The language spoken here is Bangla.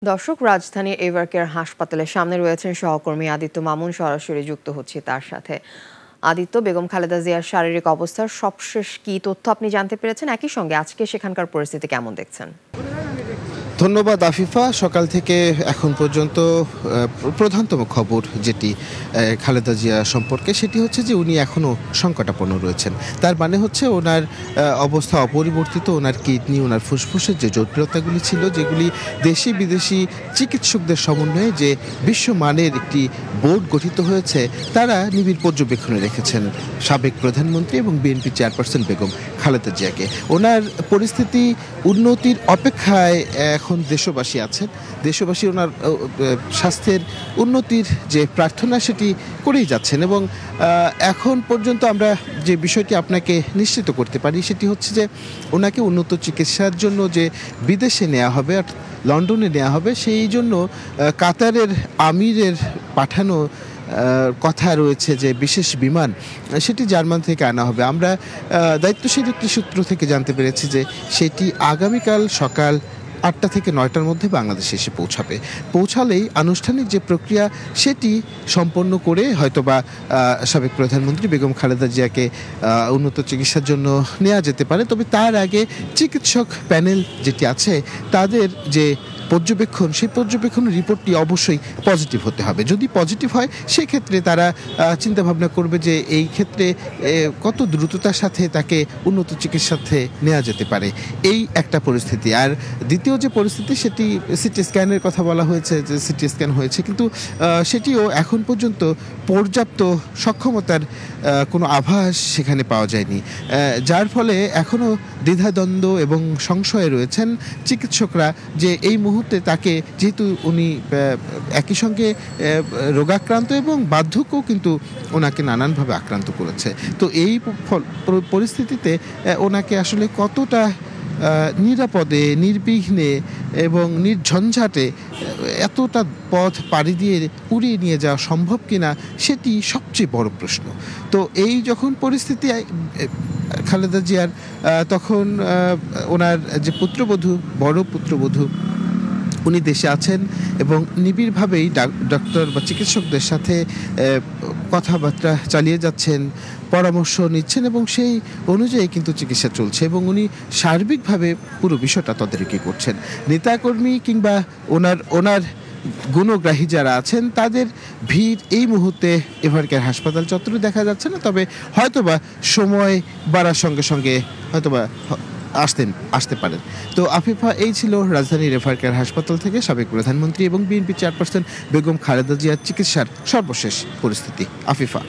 দর্শক, রাজধানীর এভারকেয়ার হাসপাতালের সামনে রয়েছেন সহকর্মী আদিত্য মামুন। সরাসরি যুক্ত হচ্ছে তার সাথে। আদিত্য, বেগম খালেদা জিয়ার শারীরিক অবস্থার সবশেষ কি তথ্য আপনি জানতে পেরেছেন? একই সঙ্গে আজকে সেখানকার পরিস্থিতি কেমন দেখছেন? ধন্যবাদ আফিফা। সকাল থেকে এখন পর্যন্ত প্রধানতম খবর যেটি খালেদা জিয়া সম্পর্কে, সেটি হচ্ছে যে উনি এখনও সংকটাপন্ন রয়েছেন। তার মানে হচ্ছে ওনার অবস্থা অপরিবর্তিত। ওনার কিডনি, ওনার ফুসফুসের যে জটিলতাগুলি ছিল, যেগুলি দেশি বিদেশি চিকিৎসকদের সমন্বয়ে যে বিশ্বমানের একটি বোর্ড গঠিত হয়েছে, তারা নিবিড় পর্যবেক্ষণে রেখেছেন সাবেক প্রধানমন্ত্রী এবং বিএনপি চেয়ারপারসন বেগম খালেদা জিয়াকে। ওনার পরিস্থিতি উন্নতির অপেক্ষায় এখন দেশবাসী আছেন। দেশবাসী ওনার স্বাস্থ্যের উন্নতির যে প্রার্থনা, সেটি করেই যাচ্ছেন। এবং এখন পর্যন্ত আমরা যে বিষয়টি আপনাকে নিশ্চিত করতে পারি, সেটি হচ্ছে যে ওনাকে উন্নত চিকিৎসার জন্য যে বিদেশে নেওয়া হবে, লন্ডনে নেওয়া হবে, সেই জন্য কাতারের আমিরের পাঠানো কথা রয়েছে যে বিশেষ বিমান, সেটি জার্মান থেকে আনা হবে। আমরা দায়িত্বশীল একটি সূত্র থেকে জানতে পেরেছি যে সেটি আগামীকাল সকাল 8টা থেকে 9টার মধ্যে বাংলাদেশে এসে পৌঁছালেই আনুষ্ঠানিক যে প্রক্রিয়া, সেটি সম্পন্ন করে হয়তোবা সাবেক প্রধানমন্ত্রী বেগম খালেদা জিয়াকে উন্নত চিকিৎসার জন্য নেওয়া যেতে পারে। তবে তার আগে চিকিৎসক প্যানেল যেটি আছে, তাদের যে পর্যবেক্ষণ, সেই পর্যবেক্ষণের রিপোর্টটি অবশ্যই পজিটিভ হতে হবে। যদি পজিটিভ হয়, সেক্ষেত্রে তারা চিন্তাভাবনা করবে যে এই ক্ষেত্রে কত দ্রুততার সাথে তাকে উন্নত চিকিৎসাতে নেওয়া যেতে পারে। এই একটা পরিস্থিতি। আর দ্বিতীয় যে পরিস্থিতি, সেটি সিটি স্ক্যানের কথা বলা হয়েছে, যে সিটি স্ক্যান হয়েছে, কিন্তু সেটিও এখন পর্যন্ত পর্যাপ্ত সক্ষমতার কোনো আভাস সেখানে পাওয়া যায়নি, যার ফলে এখনও দ্বিধাদ্বন্দ্ব এবং সংশয়ে রয়েছেন চিকিৎসকরা যে এই মুহূর্তে তাকে, যেহেতু উনি একই সঙ্গে রোগাক্রান্ত এবং বার্ধক্যও কিন্তু ওনাকে নানানভাবে আক্রান্ত করেছে, তো এই পরিস্থিতিতে ওনাকে আসলে কতটা নিরাপদে, নির্বিঘ্নে এবং নির্ঝঞ্ঝাটে এতটা পথ পাড়ি দিয়ে উড়িয়ে নিয়ে যাওয়া সম্ভব কিনা, সেটি সবচেয়ে বড় প্রশ্ন। তো এই যখন পরিস্থিতি খালেদা জিয়ার, তখন ওনার যে পুত্রবধূ, বড় পুত্রবধূ, উনি দেশে আছেন এবং নিবিড়ভাবেই ডক্টর বা চিকিৎসকদের সাথে কথাবার্তা চালিয়ে যাচ্ছেন, পরামর্শ নিচ্ছেন এবং সেই অনুযায়ী কিন্তু চিকিৎসা চলছে এবং উনি সার্বিকভাবে পুরো বিষয়টা তদারকি করছেন। নেতাকর্মী কিংবা ওনার গুণগ্রাহী যারা আছেন, তাদের ভিড় এই মুহূর্তে এভারকেয়ার হাসপাতাল চত্বরে দেখা যাচ্ছে না। তবে হয়তোবা সময় বাড়ার সঙ্গে সঙ্গে হয়তোবা আসতে পারেন। তো আফিফা, এই ছিল রাজধানীর এভারকেয়ার হাসপাতাল থেকে সাবেক প্রধানমন্ত্রী এবং বিএনপি চেয়ারপারসন বেগম খালেদা জিয়ার চিকিৎসার সর্বশেষ পরিস্থিতি। আফিফা।